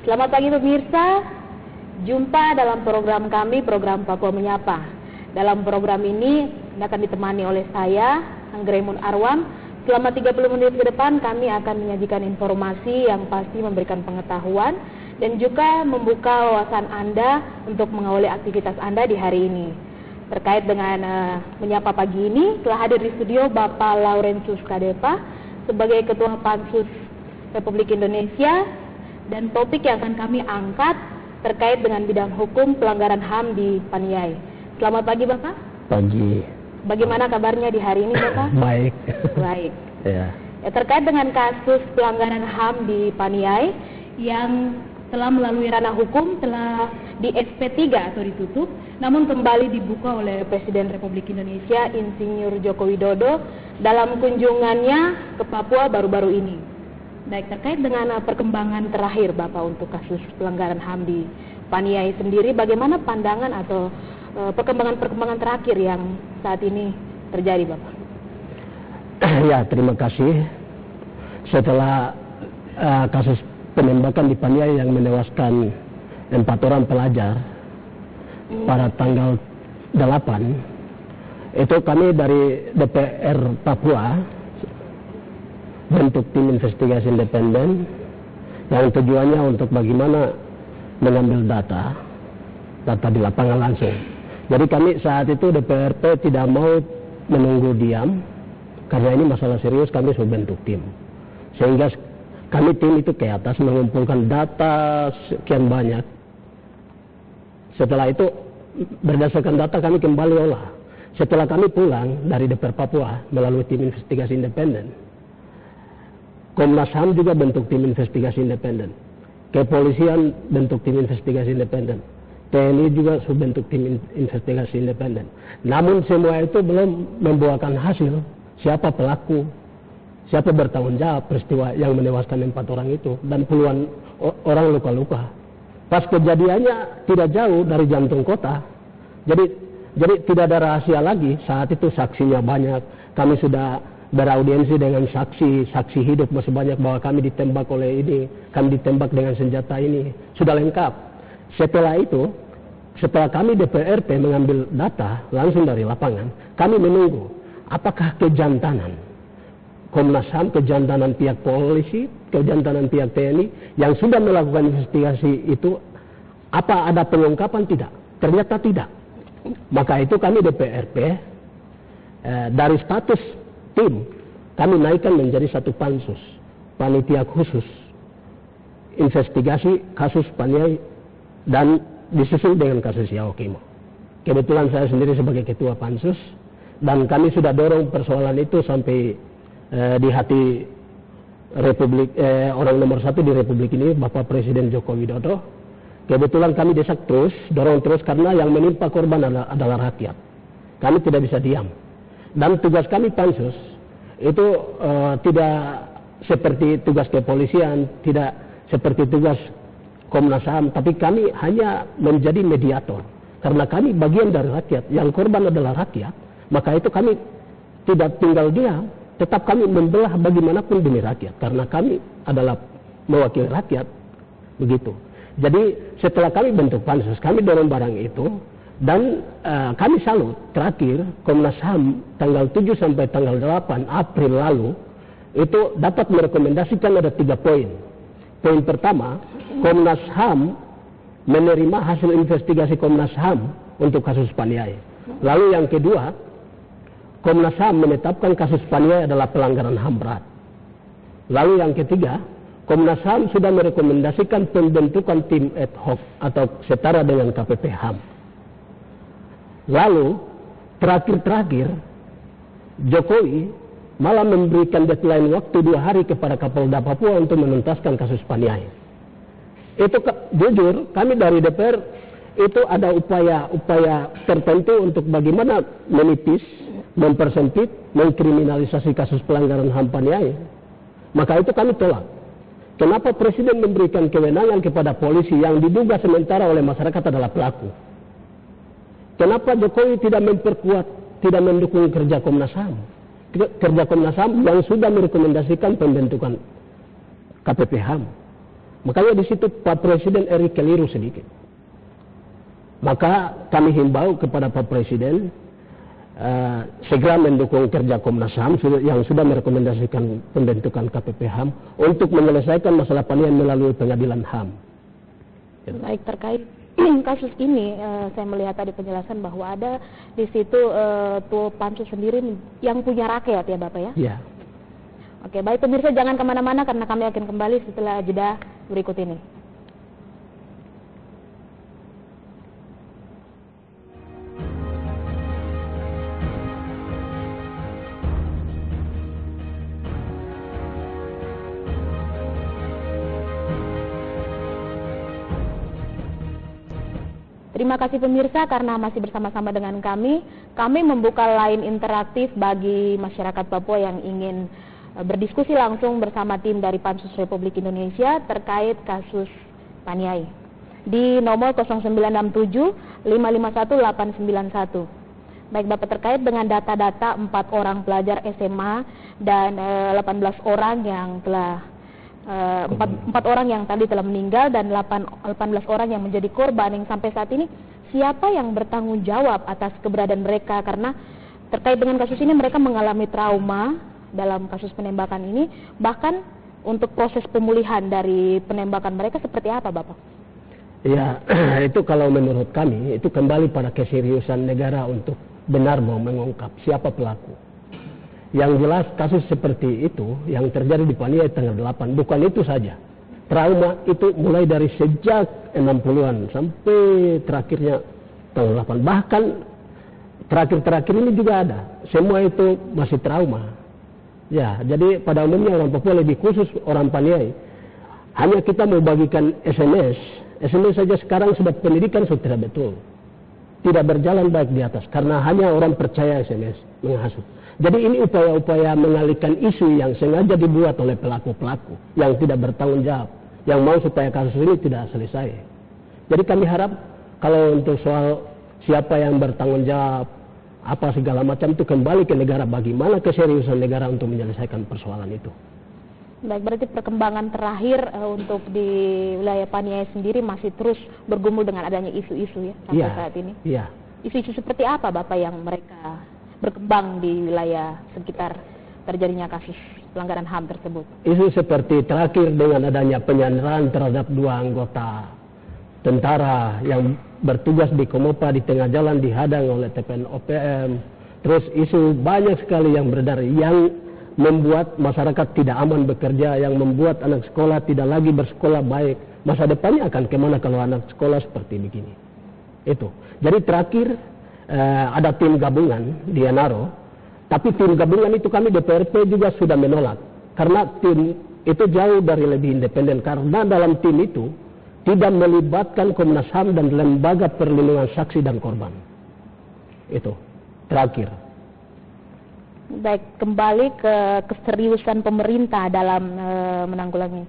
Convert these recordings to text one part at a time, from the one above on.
Selamat pagi pemirsa, jumpa dalam program kami, program Papua Menyapa. Dalam program ini akan ditemani oleh saya, Anggremon Arwam. Selama 30 menit ke depan kami akan menyajikan informasi yang pasti memberikan pengetahuan dan juga membuka wawasan Anda untuk mengawali aktivitas Anda di hari ini. Terkait dengan menyapa pagi ini, telah hadir di studio Bapak Laurentius Kadepa sebagai Ketua Pansus Republik Indonesia. Dan topik yang akan kami angkat terkait dengan bidang hukum pelanggaran HAM di Paniai. Selamat pagi Bapak. Pagi. Bagaimana kabarnya di hari ini Bapak? Baik. Baik. Ya, terkait dengan kasus pelanggaran HAM di Paniai yang telah melalui ranah hukum, telah di SP3 atau ditutup, namun kembali dibuka oleh Presiden Republik Indonesia Insinyur Joko Widodo dalam kunjungannya ke Papua baru-baru ini. Baik, terkait dengan perkembangan terakhir Bapak untuk kasus pelanggaran HAM di Paniai sendiri, bagaimana pandangan atau perkembangan terakhir yang saat ini terjadi Bapak? Ya, terima kasih. Setelah kasus penembakan di Paniai yang menewaskan 4 orang pelajar pada tanggal 8, itu kami dari DPR Papua bentuk tim investigasi independen yang tujuannya untuk bagaimana mengambil data di lapangan langsung. Jadi kami saat itu DPRP tidak mau menunggu diam, karena ini masalah serius, kami sudah bentuk tim. Sehingga kami tim itu ke atas mengumpulkan data sekian banyak. Setelah itu berdasarkan data kami kembali olah. Setelah kami pulang dari DPR Papua melalui tim investigasi independen, Komnas HAM juga bentuk tim investigasi independen. Kepolisian bentuk tim investigasi independen. TNI juga sudah bentuk tim investigasi independen. Namun semua itu belum membuahkan hasil. Siapa pelaku, siapa bertanggung jawab peristiwa yang menewaskan 4 orang itu, dan puluhan orang luka-luka. Pas kejadiannya tidak jauh dari jantung kota. Jadi tidak ada rahasia lagi. Saat itu saksinya banyak. Kami sudah beraudiensi dengan saksi hidup masih banyak bahwa kami ditembak oleh ini, kami ditembak dengan senjata ini, sudah lengkap. Setelah itu, setelah kami DPRP mengambil data langsung dari lapangan, kami menunggu apakah kejantanan Komnas HAM, kejantanan pihak polisi, kejantanan pihak TNI yang sudah melakukan investigasi itu, apa ada pengungkapan? Tidak. Ternyata tidak. Maka itu kami DPRP dari status tim kami naikkan menjadi satu pansus, panitia khusus investigasi kasus Paniai dan disusul dengan kasus Yahukimo. Kebetulan saya sendiri sebagai ketua pansus, dan kami sudah dorong persoalan itu sampai di hati Republik orang nomor 1 di Republik ini, Bapak Presiden Joko Widodo. Kebetulan kami desak terus, dorong terus, karena yang menimpa korban adalah rakyat. Kami tidak bisa diam. Dan tugas kami pansus itu tidak seperti tugas kepolisian, tidak seperti tugas Komnas HAM, tapi kami hanya menjadi mediator. Karena kami bagian dari rakyat, yang korban adalah rakyat, maka itu kami tidak tinggal diam, tetap kami membelah bagaimanapun demi rakyat, karena kami adalah mewakili rakyat, begitu. Jadi setelah kami bentuk pansus, kami dorong barang itu. Dan kami salut terakhir Komnas HAM tanggal 7 sampai tanggal 8 April lalu itu dapat merekomendasikan ada 3 poin. Poin pertama, Komnas HAM menerima hasil investigasi Komnas HAM untuk kasus Paniai. Lalu yang kedua, Komnas HAM menetapkan kasus Paniai adalah pelanggaran HAM berat. Lalu yang ketiga, Komnas HAM sudah merekomendasikan pembentukan tim ad hoc atau setara dengan KPP HAM. Lalu terakhir Jokowi malah memberikan deadline waktu 2 hari kepada Kapolda Papua untuk menuntaskan kasus Paniai. Itu jujur kami dari DPR itu ada upaya tertentu untuk bagaimana menipis, mempersempit, mengkriminalisasi kasus pelanggaran HAM Paniai. Maka itu kami tolak. Kenapa Presiden memberikan kewenangan kepada polisi yang diduga sementara oleh masyarakat adalah pelaku? Kenapa Jokowi tidak memperkuat, tidak mendukung kerja Komnas HAM? Kerja Komnas HAM yang sudah merekomendasikan pembentukan KPP HAM. Makanya di situ Pak Presiden keliru sedikit. Maka kami himbau kepada Pak Presiden segera mendukung kerja Komnas HAM yang sudah merekomendasikan pembentukan KPP HAM untuk menyelesaikan masalah paniai melalui pengadilan HAM. Baik, terkait kasus ini saya melihat tadi penjelasan bahwa ada di situ Tua Pansus sendiri yang punya rakyat ya Bapak ya? Iya. Oke, baik pemirsa jangan kemana-mana karena kami akan kembali setelah jeda berikut ini. Terima kasih pemirsa karena masih bersama-sama dengan kami. Kami membuka line interaktif bagi masyarakat Papua yang ingin berdiskusi langsung bersama tim dari Pansus Republik Indonesia terkait kasus paniai di nomor 0967 551 891. Baik Bapak, terkait dengan data-data 4 orang pelajar SMA dan 18 orang yang telah 4 orang yang tadi telah meninggal dan 18 orang yang menjadi korban yang sampai saat ini, siapa yang bertanggung jawab atas keberadaan mereka? Karena terkait dengan kasus ini mereka mengalami trauma dalam kasus penembakan ini, bahkan untuk proses pemulihan dari penembakan mereka seperti apa Bapak? Ya, itu kalau menurut kami itu kembali pada keseriusan negara untuk benar mau mengungkap siapa pelaku. Yang jelas kasus seperti itu yang terjadi di Paniai tanggal 8, bukan itu saja. Trauma itu mulai dari sejak 60-an sampai terakhirnya tanggal 8. Bahkan terakhir-terakhir ini juga ada. Semua itu masih trauma. Ya, jadi pada umumnya orang Papua lebih khusus orang Paniai. Hanya kita mau bagikan SMS saja sekarang sudah pendidikan sudah tidak betul. Tidak berjalan baik di atas karena hanya orang percaya SMS menghasut. Jadi ini upaya-upaya mengalihkan isu yang sengaja dibuat oleh pelaku-pelaku yang tidak bertanggung jawab, yang mau supaya kasus ini tidak selesai. Jadi kami harap kalau untuk soal siapa yang bertanggung jawab, apa segala macam itu kembali ke negara, bagaimana keseriusan negara untuk menyelesaikan persoalan itu. Baik, berarti perkembangan terakhir untuk di wilayah Paniai sendiri masih terus bergumul dengan adanya isu-isu ya sampai saat ini. Iya. Isu-isu seperti apa Bapak yang mereka berkembang di wilayah sekitar terjadinya kasus pelanggaran HAM tersebut? Isu seperti terakhir dengan adanya penyanderaan terhadap 2 anggota tentara yang bertugas di Komopa di tengah jalan dihadang oleh TPN OPM. Terus isu banyak sekali yang beredar yang membuat masyarakat tidak aman bekerja, yang membuat anak sekolah tidak lagi bersekolah baik. Masa depannya akan kemana kalau anak sekolah seperti begini? Itu. Jadi terakhir ada tim gabungan di Enaro, tapi tim gabungan itu kami DPRP juga sudah menolak karena tim itu jauh dari lebih independen, karena dalam tim itu tidak melibatkan Komnas HAM dan Lembaga Perlindungan Saksi dan Korban. Itu terakhir. Baik, kembali ke keseriusan pemerintah dalam menanggulangi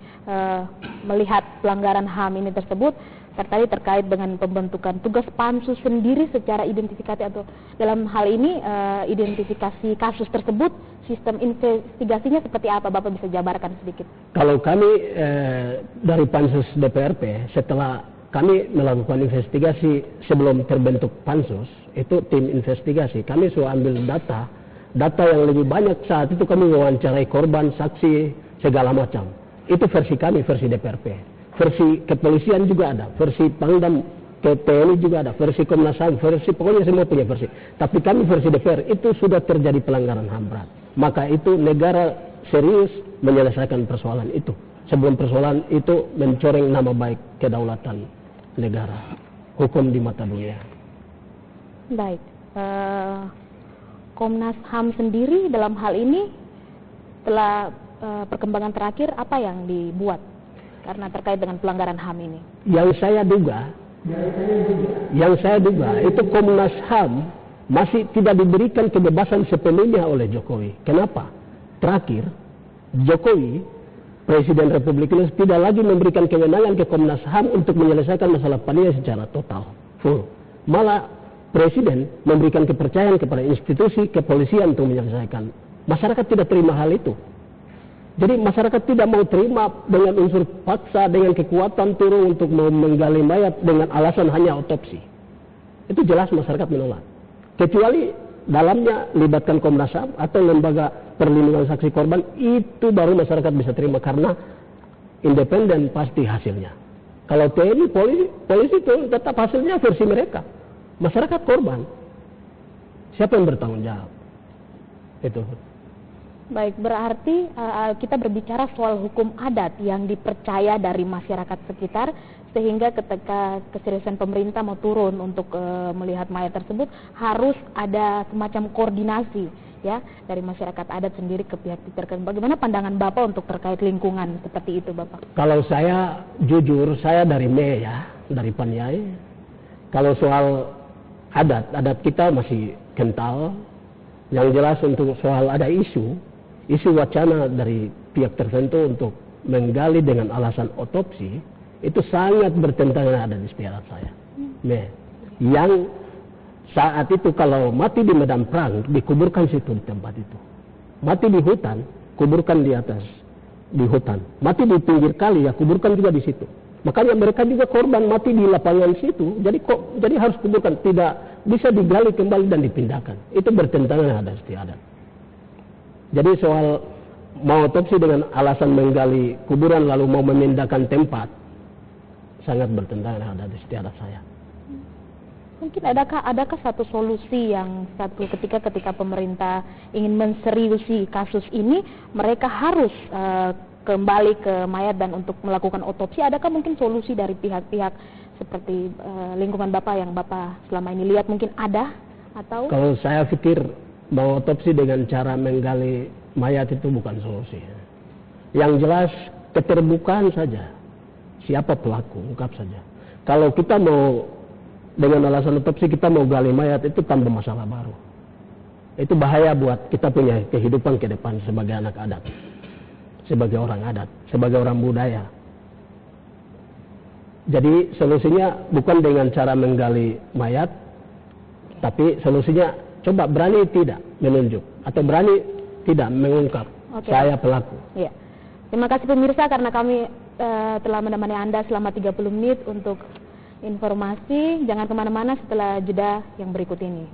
melihat pelanggaran HAM ini tersebut, serta terkait dengan pembentukan tugas pansus sendiri secara identifikasi atau dalam hal ini identifikasi kasus tersebut, sistem investigasinya seperti apa Bapak bisa jabarkan sedikit? Kalau kami dari pansus DPRP setelah kami melakukan investigasi sebelum terbentuk pansus, itu tim investigasi kami sudah ambil data yang lebih banyak. Saat itu kami mewawancarai korban, saksi, segala macam. Itu versi kami, versi DPRP. Versi kepolisian juga ada, versi Pangdam ke TNI juga ada, versi Komnas HAM, versi pokoknya semua punya versi. Tapi kami versi DPR itu sudah terjadi pelanggaran HAM berat. Maka itu negara serius menyelesaikan persoalan itu. Sebelum persoalan itu mencoreng nama baik kedaulatan negara, hukum di mata dunia. Baik, Komnas HAM sendiri dalam hal ini telah perkembangan terakhir apa yang dibuat karena terkait dengan pelanggaran HAM ini? Yang saya duga itu Komnas HAM masih tidak diberikan kebebasan sepenuhnya oleh Jokowi. Kenapa? Terakhir, Jokowi, Presiden Republik Indonesia, tidak lagi memberikan kewenangan ke Komnas HAM untuk menyelesaikan masalah Paniai secara total, full. Malah Presiden memberikan kepercayaan kepada institusi kepolisian untuk menyelesaikan. Masyarakat tidak terima hal itu. Jadi masyarakat tidak mau terima dengan unsur paksa, dengan kekuatan turun untuk mau menggali mayat dengan alasan hanya otopsi. Itu jelas masyarakat menolak. Kecuali dalamnya libatkan Komnas HAM atau lembaga perlindungan saksi korban, itu baru masyarakat bisa terima karena independen pasti hasilnya. Kalau TNI, polisi itu tetap hasilnya versi mereka. Masyarakat korban. Siapa yang bertanggung jawab? Itu. Baik, berarti kita berbicara soal hukum adat yang dipercaya dari masyarakat sekitar, sehingga ketika keseriusan pemerintah mau turun untuk melihat mayat tersebut, harus ada semacam koordinasi ya dari masyarakat adat sendiri ke pihak terkait. Bagaimana pandangan Bapak untuk terkait lingkungan seperti itu, Bapak? Kalau saya jujur, saya dari ME ya, dari Paniai. Kalau soal adat kita masih kental. Yang jelas untuk soal ada isu wacana dari pihak tertentu untuk menggali dengan alasan otopsi, itu sangat bertentangan dengan adat istiadat saya. Yang saat itu kalau mati di medan perang, dikuburkan situ di tempat itu. Mati di hutan, kuburkan di atas, di hutan. Mati di pinggir kali, ya kuburkan juga di situ. Makanya mereka juga korban mati di lapangan situ, jadi harus kuburkan, tidak bisa digali kembali dan dipindahkan. Itu bertentangan dengan adat istiadat. Jadi soal mau otopsi dengan alasan menggali kuburan lalu mau memindahkan tempat, sangat bertentangan dengan adat istiadat saya. Mungkin adakah satu solusi yang ketika pemerintah ingin menseriusi kasus ini, mereka harus kembali ke mayat dan untuk melakukan otopsi? Adakah mungkin solusi dari pihak-pihak seperti lingkungan Bapak yang Bapak selama ini lihat, mungkin ada? Atau kalau saya pikir mau otopsi dengan cara menggali mayat itu bukan solusi. Yang jelas keterbukaan saja. Siapa pelaku, ungkap saja. Kalau kita mau dengan alasan otopsi kita mau gali mayat, itu tambah masalah baru. Itu bahaya buat kita punya kehidupan ke depan sebagai anak adat, sebagai orang adat, sebagai orang budaya. Jadi solusinya bukan dengan cara menggali mayat, tapi solusinya coba berani tidak menunjuk atau berani tidak mengungkap saya pelaku. Ya. Terima kasih pemirsa karena kami telah menemani Anda selama 30 menit untuk informasi. Jangan kemana-mana setelah jeda yang berikut ini.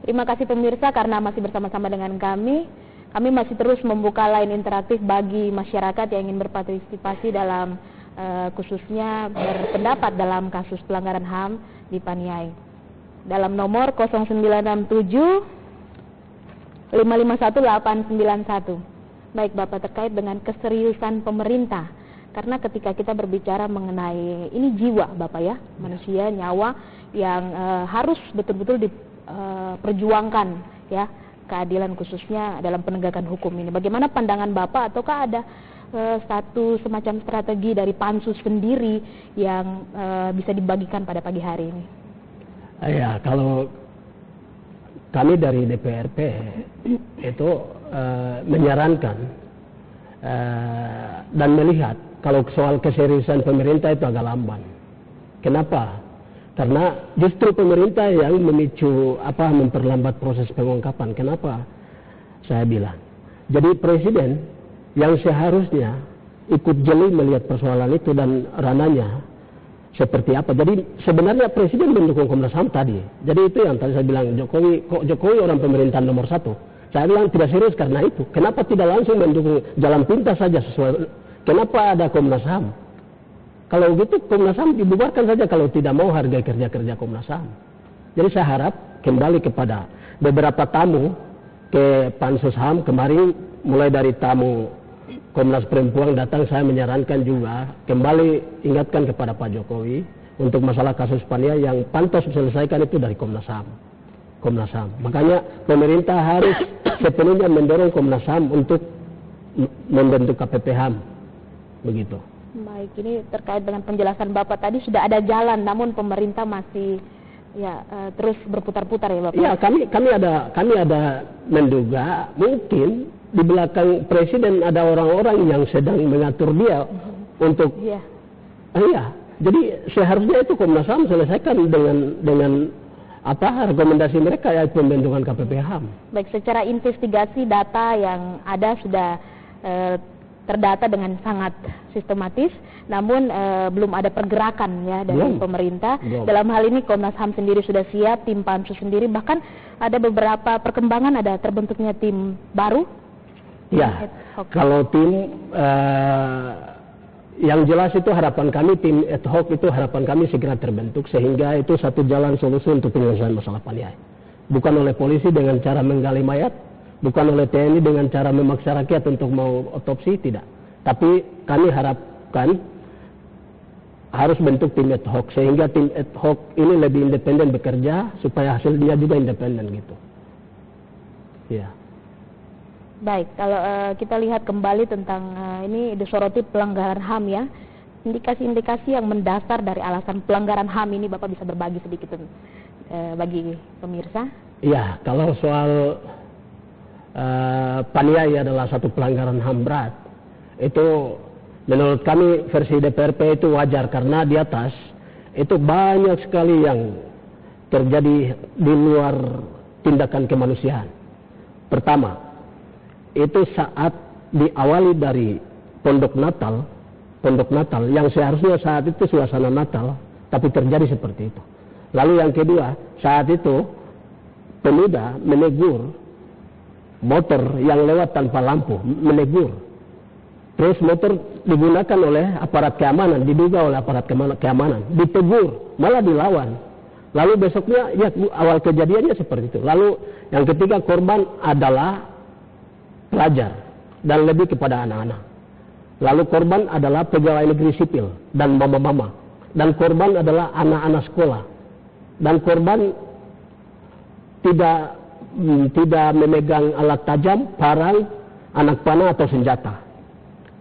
Terima kasih pemirsa karena masih bersama-sama dengan kami. Kami masih terus membuka line interaktif bagi masyarakat yang ingin berpartisipasi dalam khususnya berpendapat dalam kasus pelanggaran HAM di Paniai. Dalam nomor 0967 551 891. Baik Bapak, terkait dengan keseriusan pemerintah. Karena ketika kita berbicara mengenai ini jiwa Bapak ya, manusia, nyawa yang harus betul-betul diperjuangkan ya, keadilan khususnya dalam penegakan hukum ini. Bagaimana pandangan Bapak, ataukah ada satu semacam strategi dari pansus sendiri yang bisa dibagikan pada pagi hari ini? Ya, kalau kami dari DPRP itu menyarankan dan melihat kalau soal keseriusan pemerintah itu agak lamban. Kenapa? Karena justru pemerintah yang memicu memperlambat proses pengungkapan. Kenapa saya bilang? Jadi presiden yang seharusnya ikut jeli melihat persoalan itu dan rananya seperti apa. Jadi sebenarnya presiden mendukung Komnas HAM tadi. Jadi itu yang tadi saya bilang, Jokowi orang pemerintahan nomor 1. Saya bilang tidak serius karena itu. Kenapa tidak langsung mendukung jalan pintas saja sesuai? Kenapa ada Komnas HAM? Kalau gitu Komnas HAM dibubarkan saja kalau tidak mau hargai kerja-kerja Komnas HAM. Jadi saya harap kembali kepada beberapa tamu ke Pansus HAM kemarin, mulai dari tamu Komnas Perempuan datang, saya menyarankan juga kembali ingatkan kepada Pak Jokowi untuk masalah kasus Paniai yang pantas diselesaikan itu dari Komnas HAM. Komnas HAM. Makanya pemerintah harus sepenuhnya mendorong Komnas HAM untuk membentuk KPP HAM. Begitu. Baik, ini terkait dengan penjelasan Bapak tadi, sudah ada jalan namun pemerintah masih terus berputar-putar ya Bapak. Iya, kami ada menduga mungkin di belakang presiden ada orang-orang yang sedang mengatur dia untuk iya. Jadi seharusnya itu Komnas HAM selesaikan dengan rekomendasi mereka, yaitu pembentukan KPPHAM. Baik, secara investigasi data yang ada sudah terdata dengan sangat sistematis, namun belum ada pergerakan ya dari pemerintah. Dalam hal ini Komnas HAM sendiri sudah siap, tim pansus sendiri, bahkan ada beberapa perkembangan, ada terbentuknya tim baru. Ya, kalau tim yang jelas itu harapan kami, tim ad hoc itu harapan kami segera terbentuk sehingga itu satu jalan solusi untuk penyelesaian masalah paniai. Bukan oleh polisi dengan cara menggali mayat, bukan oleh TNI dengan cara memaksa rakyat untuk mau otopsi, tidak. Tapi kami harapkan harus bentuk tim ad hoc sehingga tim ad hoc ini lebih independen bekerja supaya hasilnya juga independen gitu. Ya. Baik, kalau kita lihat kembali tentang ini disoroti pelanggaran HAM ya, indikasi-indikasi yang mendasar dari alasan pelanggaran HAM ini Bapak bisa berbagi sedikit bagi pemirsa? Iya, kalau soal paniai adalah satu pelanggaran HAM berat, itu menurut kami versi DPRP itu wajar karena di atas itu banyak sekali yang terjadi di luar tindakan kemanusiaan. Pertama, itu saat diawali dari pondok Natal yang seharusnya saat itu suasana Natal, tapi terjadi seperti itu. Lalu yang kedua, saat itu pemuda menegur motor yang lewat tanpa lampu, menegur. Terus motor digunakan oleh aparat keamanan, diduga oleh aparat keamanan, ditegur, malah dilawan. Lalu besoknya, ya awal kejadiannya seperti itu. Lalu yang ketiga, korban adalah pelajar dan lebih kepada anak-anak. Lalu korban adalah pegawai negeri sipil dan mama-mama. Dan korban adalah anak-anak sekolah. Dan korban tidak memegang alat tajam, parang, anak panah atau senjata.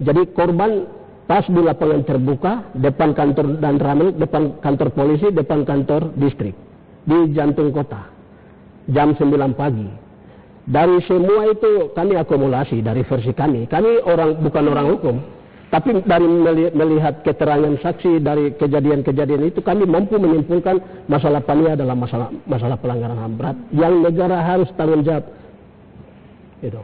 Jadi korban pas di lapangan terbuka, depan kantor dan ramil, depan kantor polisi, depan kantor distrik, di jantung kota, jam 9 pagi. Dari semua itu kami akumulasi dari versi kami. Kami bukan orang hukum, tapi dari melihat keterangan saksi dari kejadian-kejadian itu kami mampu menyimpulkan masalah paniai adalah masalah pelanggaran HAM berat yang negara harus tanggung jawab. Itu.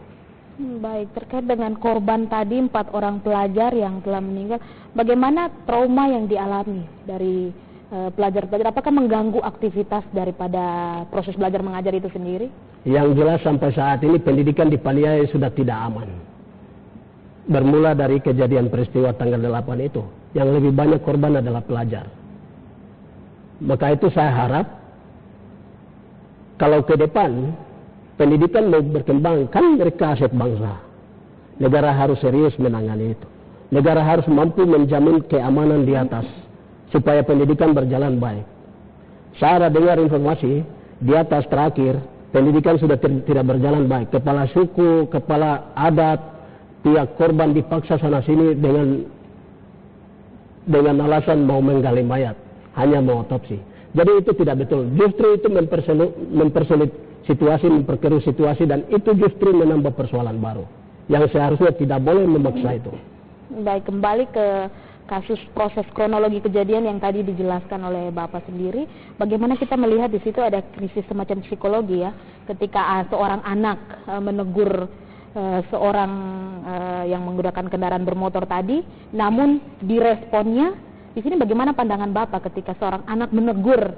Baik, terkait dengan korban tadi 4 orang pelajar yang telah meninggal, bagaimana trauma yang dialami dari pelajar-pelajar? Apakah mengganggu aktivitas daripada proses belajar mengajar itu sendiri? Yang jelas sampai saat ini pendidikan di paniai sudah tidak aman. Bermula dari kejadian peristiwa tanggal 8 itu, yang lebih banyak korban adalah pelajar. Maka itu saya harap kalau ke depan pendidikan mau berkembang, kan mereka aset bangsa. Negara harus serius menangani itu. Negara harus mampu menjamin keamanan di atas supaya pendidikan berjalan baik. Saya dengar informasi di atas terakhir pendidikan sudah tidak berjalan baik. Kepala suku, kepala adat, pihak korban dipaksa sana sini dengan alasan mau menggali mayat, hanya mau otopsi. Jadi itu tidak betul. Justru itu mempersulit situasi, memperkeruh situasi, dan itu justru menambah persoalan baru yang seharusnya tidak boleh memaksa itu. Baik, kembali ke kasus proses kronologi kejadian yang tadi dijelaskan oleh Bapak sendiri, bagaimana kita melihat di situ ada krisis semacam psikologi ya, ketika seorang anak menegur seorang yang menggunakan kendaraan bermotor tadi, namun diresponnya di sini bagaimana pandangan Bapak ketika seorang anak menegur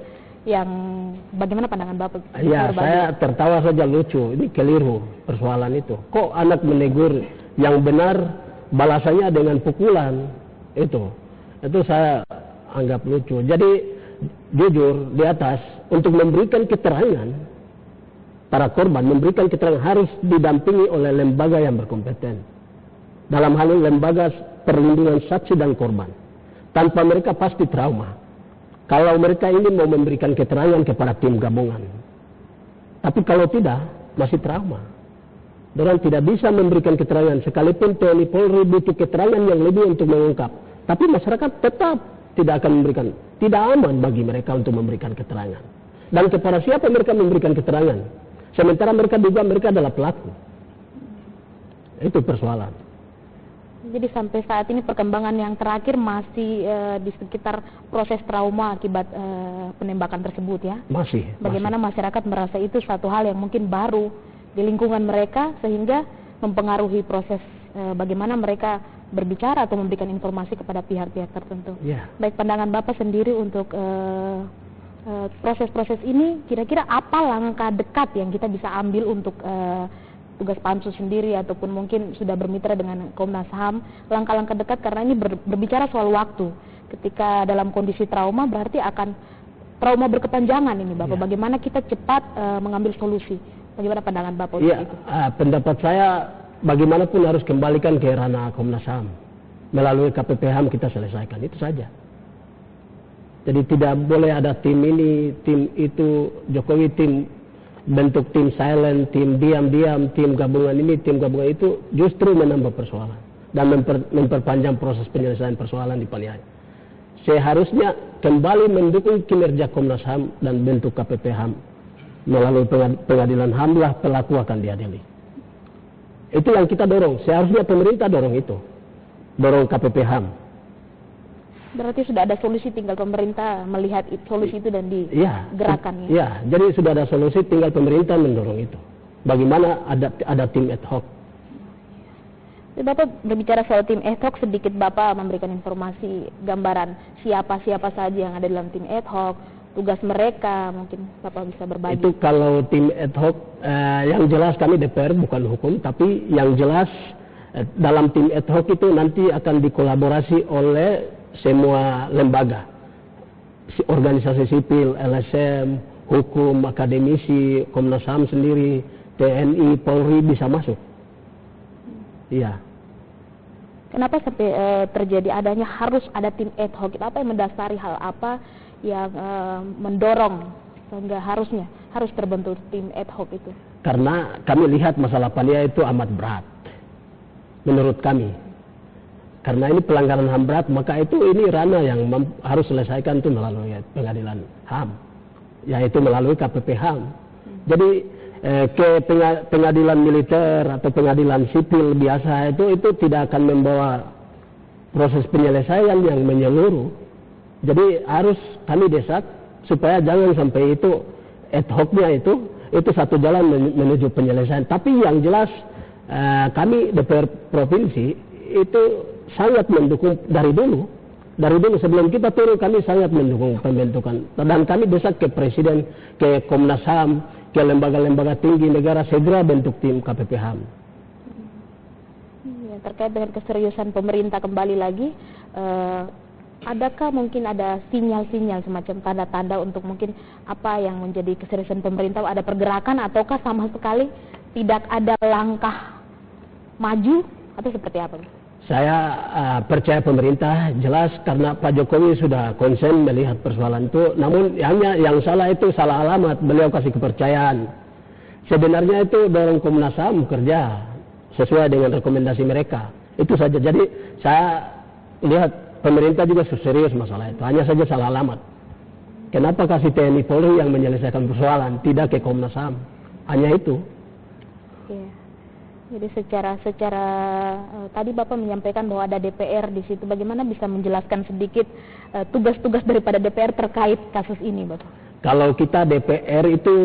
bagaimana pandangan Bapak? Ya, saya tertawa saja, lucu, ini keliru persoalan itu. Kok anak menegur, yang benar balasannya dengan pukulan? Itu saya anggap lucu. Jadi jujur di atas untuk memberikan keterangan, para korban memberikan keterangan harus didampingi oleh lembaga yang berkompeten. Dalam hal ini lembaga perlindungan saksi dan korban. Tanpa mereka pasti trauma. Kalau mereka ini mau memberikan keterangan kepada tim gabungan, tapi kalau tidak masih trauma. Orang tidak bisa memberikan keterangan, sekalipun TNI Polri butuh keterangan yang lebih untuk mengungkap. Tapi masyarakat tetap tidak akan memberikan, tidak aman bagi mereka untuk memberikan keterangan. Dan kepada siapa mereka memberikan keterangan? Sementara mereka juga mereka adalah pelaku. Itu persoalan. Jadi sampai saat ini perkembangan yang terakhir masih di sekitar proses trauma akibat penembakan tersebut ya? Masih. Bagaimana masyarakat merasa itu suatu hal yang mungkin baru di lingkungan mereka sehingga mempengaruhi proses bagaimana mereka berbicara atau memberikan informasi kepada pihak-pihak tertentu. Yeah. Baik, pandangan Bapak sendiri untuk proses-proses ini, kira-kira apa langkah dekat yang kita bisa ambil untuk tugas Pansus sendiri ataupun mungkin sudah bermitra dengan Komnas HAM, langkah-langkah dekat karena ini berbicara soal waktu. Ketika dalam kondisi trauma berarti akan trauma berkepanjangan ini Bapak. Yeah. Bagaimana kita cepat mengambil solusi? Bagaimana pandangan Bapak untuk itu? Pendapat saya bagaimanapun harus kembalikan ke ranah Komnas HAM. Melalui KPP HAM kita selesaikan, itu saja. Jadi tidak boleh ada tim ini, tim itu, Jokowi tim, bentuk tim silent, tim diam-diam, tim gabungan ini, tim gabungan itu, justru menambah persoalan. Dan memperpanjang proses penyelesaian persoalan di Paniai. Seharusnya kembali mendukung kinerja Komnas HAM dan bentuk KPP HAM. Melalui pengadilan HAM lah pelaku akan diadili. Itu yang kita dorong. Seharusnya pemerintah dorong itu. Dorong KPP HAM. Berarti sudah ada solusi, tinggal pemerintah melihat solusi itu dan digerakkan. Ya, jadi sudah ada solusi, tinggal pemerintah mendorong itu. Bagaimana ada tim ad hoc. Bapak berbicara soal tim ad hoc, sedikit Bapak memberikan informasi gambaran siapa-siapa saja yang ada dalam tim ad hoc, tugas mereka, mungkin Bapak bisa berbagi. Itu kalau tim ad hoc, yang jelas kami DPR bukan hukum, tapi yang jelas dalam tim ad hoc itu nanti akan dikolaborasi oleh semua lembaga, organisasi sipil, LSM, hukum, akademisi, Komnas HAM sendiri, TNI, Polri bisa masuk. Iya. Kenapa sampai terjadi adanya harus ada tim ad hoc? Apa yang mendasari hal apa yang mendorong sehingga harus terbentuk tim ad hoc itu? Karena kami lihat masalah Paniai itu amat berat, menurut kami. Karena ini pelanggaran HAM berat, maka itu ini ranah yang harus selesaikan itu melalui pengadilan HAM, yaitu melalui KPP HAM. Jadi ke pengadilan militer atau pengadilan sipil biasa itu tidak akan membawa proses penyelesaian yang menyeluruh. Jadi harus kami desak supaya jangan sampai itu ad hoc-nya itu satu jalan menuju penyelesaian. Tapi yang jelas kami DPR Provinsi itu sangat mendukung dari dulu sebelum kita turun kami sangat mendukung pembentukan, dan kami desak ke Presiden, ke Komnas HAM, ke lembaga-lembaga tinggi negara segera bentuk tim KPP HAM. Ya, terkait dengan keseriusan pemerintah kembali lagi, adakah mungkin ada sinyal-sinyal semacam tanda-tanda untuk mungkin apa yang menjadi keseriusan pemerintah, ada pergerakan ataukah sama sekali tidak ada langkah maju atau seperti apa? Saya percaya pemerintah jelas karena Pak Jokowi sudah konsen melihat persoalan itu. Namun hanya yang salah itu salah alamat, beliau kasih kepercayaan. Sebenarnya itu dorong Komnas HAM kerja sesuai dengan rekomendasi mereka. Itu saja. Jadi saya lihat pemerintah juga serius masalah itu. Hanya saja salah alamat. Kenapa kasih TNI Polri yang menyelesaikan persoalan, tidak ke Komnas HAM? Hanya itu. Yeah. Jadi secara tadi Bapak menyampaikan bahwa ada DPR di situ. Bagaimana bisa menjelaskan sedikit tugas-tugas daripada DPR terkait kasus ini, Bapak? Kalau kita DPR itu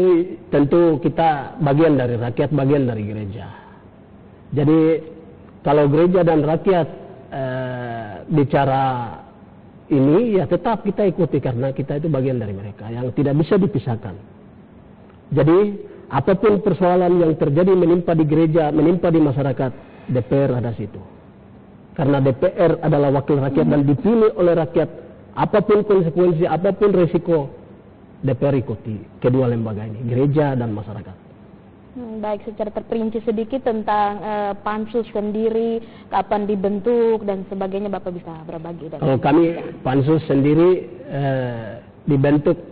tentu kita bagian dari rakyat, bagian dari gereja. Jadi kalau gereja dan rakyat bicara ini, ya tetap kita ikuti karena kita itu bagian dari mereka yang tidak bisa dipisahkan. Jadi apapun persoalan yang terjadi menimpa di gereja, menimpa di masyarakat, DPR ada situ. Karena DPR adalah wakil rakyat dan dipilih oleh rakyat. Apapun konsekuensi, apapun resiko, DPR ikuti kedua lembaga ini, gereja dan masyarakat. Baik, secara terperinci sedikit tentang Pansus sendiri, kapan dibentuk dan sebagainya, Bapak bisa berbagi. Kalau kami Pansus sendiri dibentuk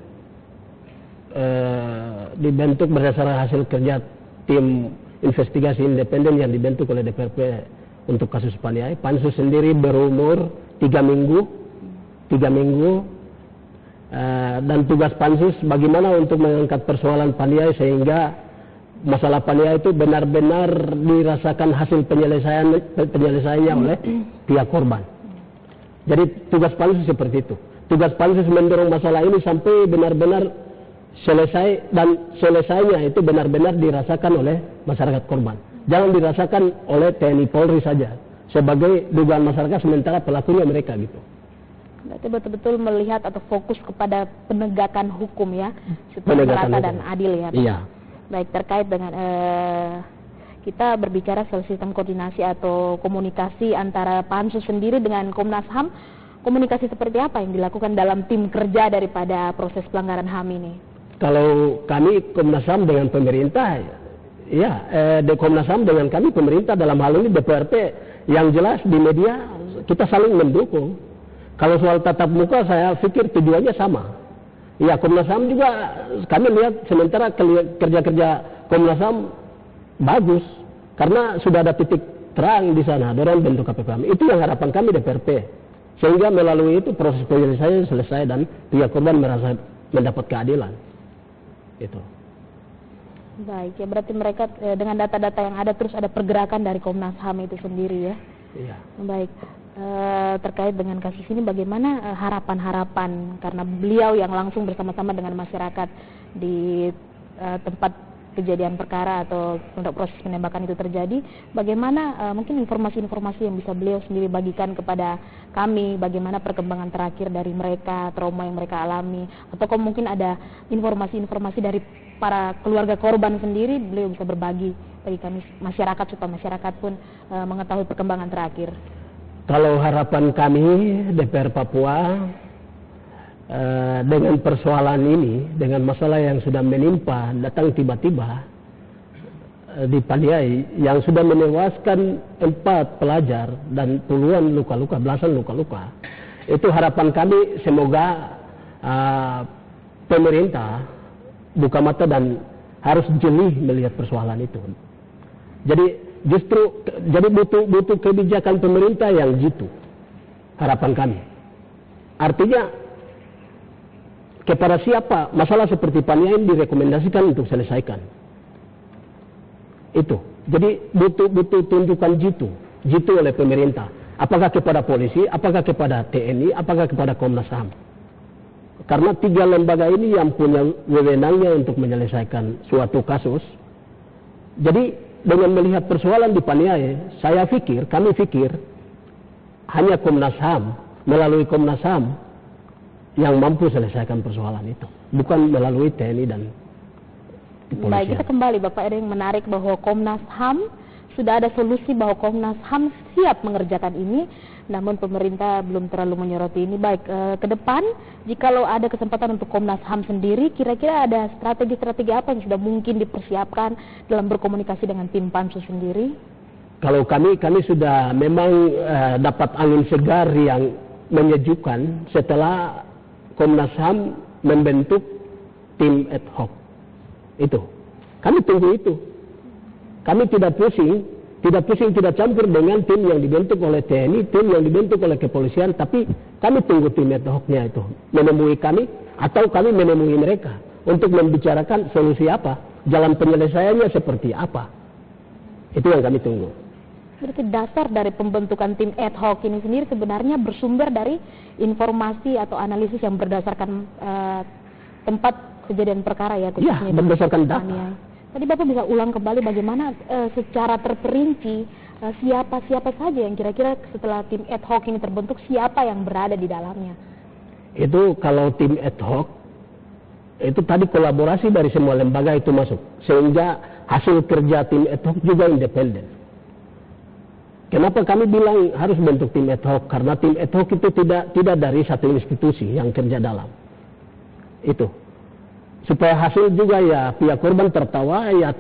berdasarkan hasil kerja tim investigasi independen yang dibentuk oleh DPRP untuk kasus Paniai. Pansus sendiri berumur 3 minggu, dan tugas Pansus bagaimana untuk mengangkat persoalan Paniai sehingga masalah paniai itu benar-benar dirasakan hasil penyelesaiannya oleh pihak korban. Jadi tugas pansus seperti itu. Tugas pansus mendorong masalah ini sampai benar-benar selesai, dan selesainya itu benar-benar dirasakan oleh masyarakat korban. Jangan dirasakan oleh TNI Polri saja sebagai dugaan masyarakat, sementara pelakunya mereka gitu. Berarti betul-betul melihat atau fokus kepada penegakan hukum ya, supaya merata dan adil ya Pak. Iya. Baik, terkait dengan kita berbicara soal sistem koordinasi atau komunikasi antara Pansus sendiri dengan Komnas HAM, komunikasi seperti apa yang dilakukan dalam tim kerja daripada proses pelanggaran HAM ini? Kalau kami Komnas HAM dengan pemerintah, ya, Komnas HAM dengan kami pemerintah dalam hal ini DPRP, yang jelas di media kita saling mendukung. Kalau soal tatap muka saya pikir tujuannya sama. Ya, Komnas HAM juga kami lihat sementara kerja-kerja Komnas HAM bagus karena sudah ada titik terang di sana dalam bentuk KPPM. Itu yang harapan kami DPRP. Sehingga melalui itu proses penyelesaian selesai dan pihak korban merasa mendapat keadilan. Itu. Baik, ya berarti mereka dengan data-data yang ada terus ada pergerakan dari Komnas HAM itu sendiri ya. Iya. Baik. Terkait dengan kasus ini bagaimana harapan-harapan, karena beliau yang langsung bersama-sama dengan masyarakat di tempat kejadian perkara atau untuk proses penembakan itu terjadi, bagaimana mungkin informasi-informasi yang bisa beliau sendiri bagikan kepada kami, bagaimana perkembangan terakhir dari mereka, trauma yang mereka alami, atau mungkin ada informasi-informasi dari para keluarga korban sendiri, beliau bisa berbagi bagi kami masyarakat supaya masyarakat pun mengetahui perkembangan terakhir. Kalau harapan kami DPR Papua dengan persoalan ini, dengan masalah yang sudah menimpa datang tiba-tiba di Paniai yang sudah menewaskan 4 pelajar dan puluhan luka-luka, belasan luka-luka, itu harapan kami semoga pemerintah buka mata dan harus jeli melihat persoalan itu. Jadi justru butuh kebijakan pemerintah yang jitu, harapan kami. Artinya kepada siapa masalah seperti Paniai direkomendasikan untuk selesaikan. Itu. Jadi butuh tunjukkan jitu oleh pemerintah. Apakah kepada polisi, apakah kepada TNI, apakah kepada Komnas HAM. Karena 3 lembaga ini yang punya wewenangnya untuk menyelesaikan suatu kasus. Jadi dengan melihat persoalan di Paniai, kami pikir hanya Komnas HAM, melalui Komnas HAM yang mampu selesaikan persoalan itu, bukan melalui TNI dan kepolisian. Baik, kita kembali Bapak, ada yang menarik bahwa Komnas HAM sudah ada solusi, bahwa Komnas HAM siap mengerjakan ini, namun pemerintah belum terlalu menyoroti ini. Baik, ke depan jikalau ada kesempatan untuk Komnas HAM sendiri, kira-kira ada strategi-strategi apa yang sudah mungkin dipersiapkan dalam berkomunikasi dengan tim Pansus sendiri? Kalau kami sudah memang dapat angin segar yang menyejukkan setelah Komnas HAM membentuk tim ad hoc. Itu. Kami tunggu itu. Kami tidak pusing, tidak campur dengan tim yang dibentuk oleh TNI, tim yang dibentuk oleh kepolisian, tapi kami tunggu tim ad hoc-nya itu menemui kami atau kami menemui mereka untuk membicarakan solusi apa, jalan penyelesaiannya seperti apa. Itu yang kami tunggu. Berarti dasar dari pembentukan tim ad hoc ini sendiri sebenarnya bersumber dari informasi atau analisis yang berdasarkan tempat kejadian perkara ya, khususnya berdasarkan data. Tadi Bapak bisa ulang kembali bagaimana secara terperinci siapa saja yang kira-kira setelah tim ad hoc ini terbentuk, siapa yang berada di dalamnya? Itu kalau tim ad hoc itu tadi kolaborasi dari semua lembaga itu masuk, sehingga hasil kerja tim ad hoc juga independen. Kenapa kami bilang harus bentuk tim ad hoc? Karena tim ad hoc itu tidak dari satu institusi yang kerja dalam. Itu. Supaya hasil juga ya pihak korban tertawa ya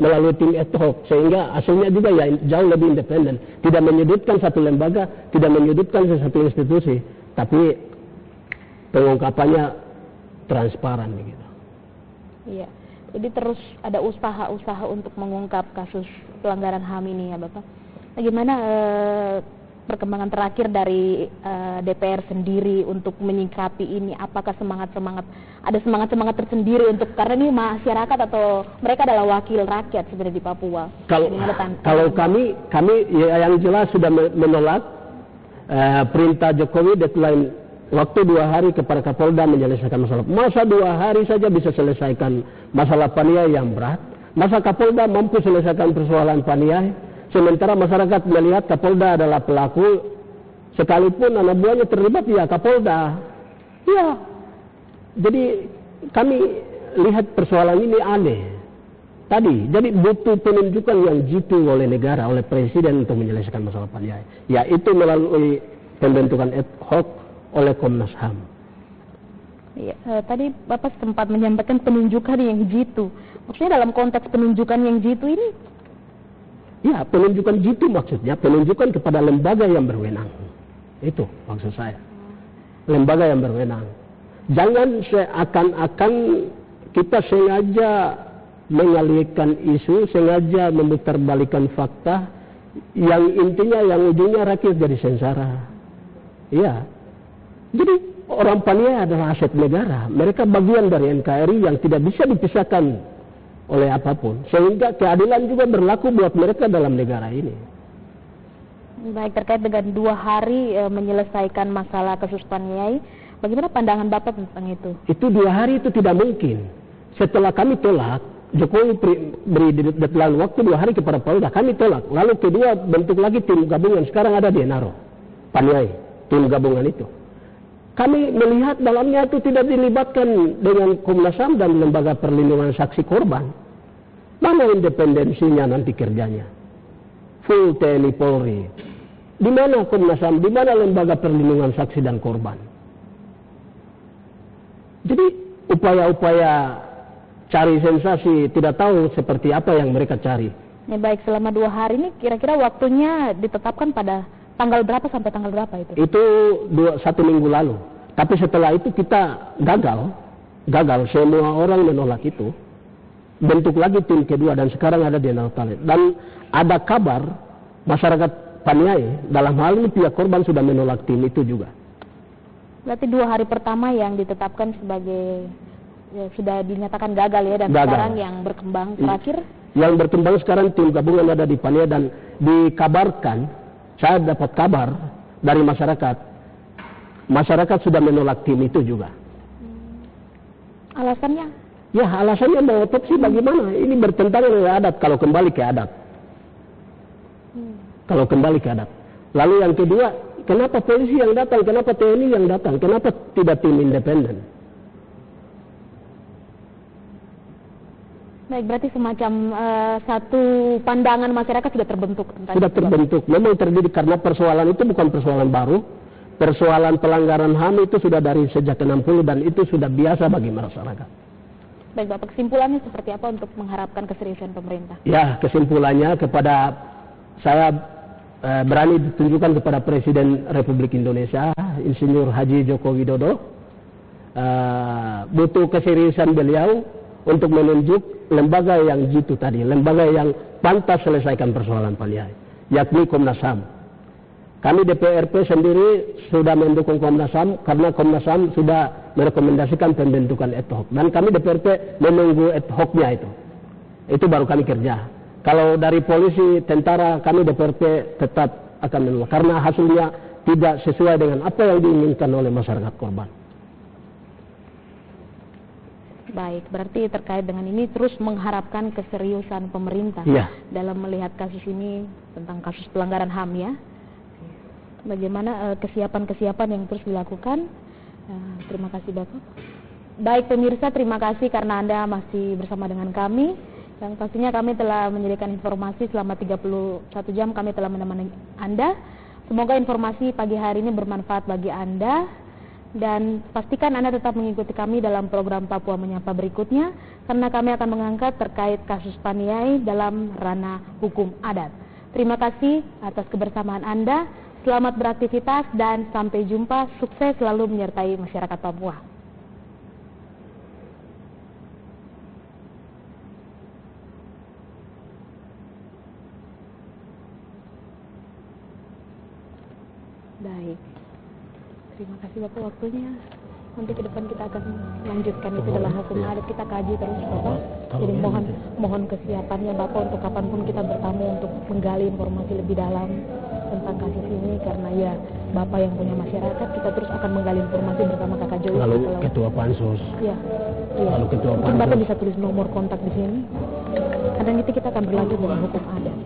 melalui tim ad hoc, sehingga hasilnya juga ya jauh lebih independen. Tidak menyudutkan satu lembaga, tidak menyudutkan satu institusi, tapi pengungkapannya transparan begitu. Iya. Jadi terus ada usaha-usaha untuk mengungkap kasus pelanggaran HAM ini ya Bapak. Bagaimana perkembangan terakhir dari DPR sendiri untuk menyikapi ini? Apakah ada semangat tersendiri untuk, karena ini masyarakat atau mereka adalah wakil rakyat sebenarnya di Papua? Kalau kami ya, yang jelas sudah menolak perintah Jokowi deadline waktu 2 hari kepada Kapolda menyelesaikan masalah. Masa 2 hari saja bisa selesaikan masalah Paniai yang berat? Masa Kapolda mampu selesaikan persoalan Paniai? Sementara masyarakat melihat Kapolda adalah pelaku, sekalipun anak buahnya terlibat, ya Kapolda. Ya, jadi kami lihat persoalan ini aneh. Jadi butuh penunjukan yang jitu oleh negara, oleh presiden untuk menyelesaikan masalah Paniai. Yaitu melalui pembentukan ad hoc oleh Komnas HAM. Ya, tadi Bapak sempat menyampaikan penunjukan yang jitu. Maksudnya dalam konteks penunjukan yang jitu ini? Ya, penunjukan jitu maksudnya penunjukan kepada lembaga yang berwenang. Itu maksud saya. Lembaga yang berwenang. Jangan seakan-akan kita sengaja mengalihkan isu, sengaja memutarbalikkan fakta, yang intinya, yang ujungnya rakyat jadi sengsara. Iya. Jadi orang Paniai adalah aset negara. Mereka bagian dari NKRI yang tidak bisa dipisahkan oleh apapun, sehingga keadilan juga berlaku buat mereka dalam negara ini. Baik, terkait dengan 2 hari menyelesaikan masalah kasus Paniai, bagaimana pandangan Bapak tentang itu? Itu 2 hari itu tidak mungkin. Setelah kami tolak, Jokowi beri deadline waktu 2 hari kepada Polda, kami tolak. Lalu kedua bentuk lagi tim gabungan, sekarang ada di Enaro, Paniai, tim gabungan itu. Kami melihat dalamnya itu tidak dilibatkan dengan Komnas HAM dan Lembaga Perlindungan Saksi Korban. Mana independensinya nanti kerjanya? Full TNI Polri. Di mana Komnas HAM? Di mana Lembaga Perlindungan Saksi dan Korban? Jadi upaya-upaya cari sensasi tidak tahu seperti apa yang mereka cari. Ya baik, selama 2 hari ini kira-kira waktunya ditetapkan pada tanggal berapa sampai tanggal berapa itu? Itu 1 minggu lalu. Tapi setelah itu kita gagal. Semua orang menolak itu. Bentuk lagi tim kedua dan sekarang ada di Nautalit. Dan ada kabar masyarakat Paniai dalam hal ini pihak korban sudah menolak tim itu juga. Berarti 2 hari pertama yang ditetapkan sebagai sudah dinyatakan gagal ya, dan gagal. Sekarang yang berkembang terakhir? Yang berkembang sekarang tim gabungan ada di Paniai dan dikabarkan, saya dapat kabar dari masyarakat. Masyarakat sudah menolak tim itu juga. Alasannya? Ya, alasannya mau otopsi bagaimana? Ini bertentangan dengan adat kalau kembali ke adat. Kalau kembali ke adat. Lalu yang kedua, kenapa polisi yang datang? Kenapa TNI yang datang? Kenapa tidak tim independen? Baik, berarti semacam satu pandangan masyarakat sudah terbentuk. Sudah terbentuk. Memang terjadi karena persoalan itu bukan persoalan baru. Persoalan pelanggaran HAM itu sudah dari sejak 60 dan itu sudah biasa bagi masyarakat. Baik Bapak, kesimpulannya seperti apa untuk mengharapkan keseriusan pemerintah? Ya, kesimpulannya kepada saya berani ditunjukkan kepada Presiden Republik Indonesia, Insinyur Haji Joko Widodo, butuh keseriusan beliau untuk menunjuk lembaga yang jitu tadi, lembaga yang pantas selesaikan persoalan Paniai, yakni Komnas HAM. Kami DPRP sendiri sudah mendukung Komnas HAM karena Komnas HAM sudah merekomendasikan pembentukan ad hoc. Dan kami DPRP menunggu ad hoc-nya itu. Itu baru kami kerja. Kalau dari polisi, tentara, kami DPRP tetap akan menolak. Karena hasilnya tidak sesuai dengan apa yang diinginkan oleh masyarakat korban. Baik, berarti terkait dengan ini terus mengharapkan keseriusan pemerintah dalam melihat kasus ini tentang kasus pelanggaran HAM ya. Bagaimana kesiapan-kesiapan yang terus dilakukan. Terima kasih Bapak. Baik pemirsa, terima kasih karena Anda masih bersama dengan kami. Yang pastinya kami telah menyediakan informasi selama 31 jam kami telah menemani Anda. Semoga informasi pagi hari ini bermanfaat bagi Anda. Dan pastikan Anda tetap mengikuti kami dalam program Papua Menyapa berikutnya, karena kami akan mengangkat terkait kasus Paniai dalam ranah hukum adat. Terima kasih atas kebersamaan Anda. Selamat beraktivitas dan sampai jumpa. Sukses selalu menyertai masyarakat Papua. Baik. Terima kasih Bapak waktunya. Nanti ke depan kita akan lanjutkan itu dalam hukum adat, kita kaji terus Bapak. Jadi mohon kesiapannya Bapak untuk kapanpun kita bertamu untuk menggali informasi lebih dalam tentang kasus ini, karena ya Bapak yang punya masyarakat, kita terus akan menggali informasi bersama Kakak Joyce. Lalu ketua pansus. Iya. Iya. Lalu ketua Mungkin pansus. Bapak bisa tulis nomor kontak di sini. Kadang itu kita akan berlanjut dengan hukum adat.